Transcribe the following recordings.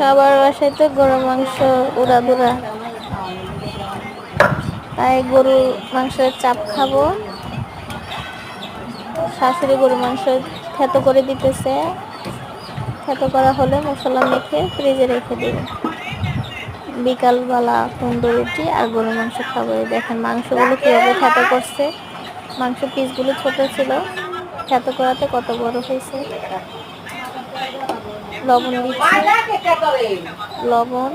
সবার বাসায় তো গরু মাংস উড়াধুরা, তাই গরু মাংসের চাপ খাবো। শাশুড়ি গরু মাংস থেতো করে দিতেছে, থেতো করা হলে মশলা মেখে ফ্রিজে রেখে দেব। বিকালবেলা তন্দুর রুটি আর গরু মাংস খাবো। দেখেন মাংসগুলো কীভাবে থেতো করছে, মাংস পিসগুলো ছোট ছিল, থেতো করাতে কত বড় হয়েছে। লবণ দিচ্ছি, লবণ,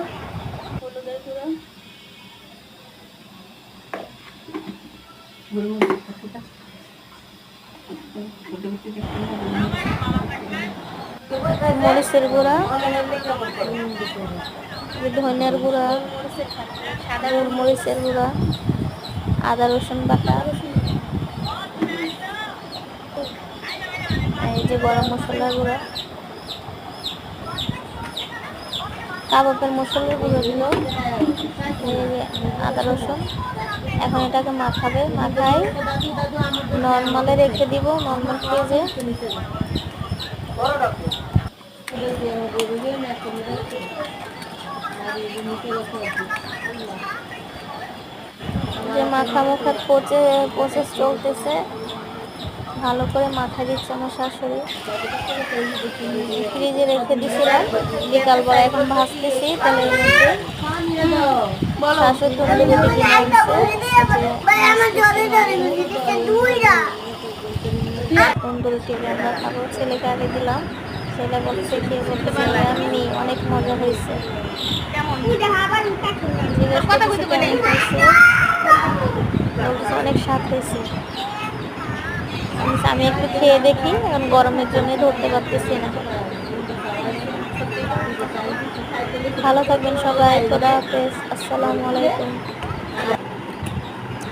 হলুদের গুঁড়ো, মরিচের গুঁড়া, ধনিয়ার গুঁড়া, গোলমরিচের গুঁড়া, আদা রসুন বাটা, এই যে গরম মশলার গুঁড়া, কাবাবের মশলার গুঁড়ো দিল, আদা রসুন। এখন এটাকে মাখাবে, মাখাই নর্মালে রেখে দিব, নর্মাল ফ্রিজে। যে মাখা মুখার প্রসেস চলতেছে, ভালো করে মাখা দিচ্ছে আমার শাশুড়ি। ফ্রিজে রেখে দিছিলাম বিকালবেলা, এখন ভাজতেছি তেলের মধ্যে। শাশুড়ি তন্দুরি রুটি কিনে আনছে, তন্দুরি রুটি আমরা খাবো। ছেলেকে আগে দিলাম, ছেলে বলছে খেয়ে বলতেছে এমনি অনেক মজা হয়েছে। অনেক স্বাদ হয়েছে। আমি একটু খেয়ে দেখি, এখন গরমের জন্য ধরতে পারতেছি না। ভালো থাকবেন সবাই, খোদা হাফেজ, আসসালামু আলাইকুম।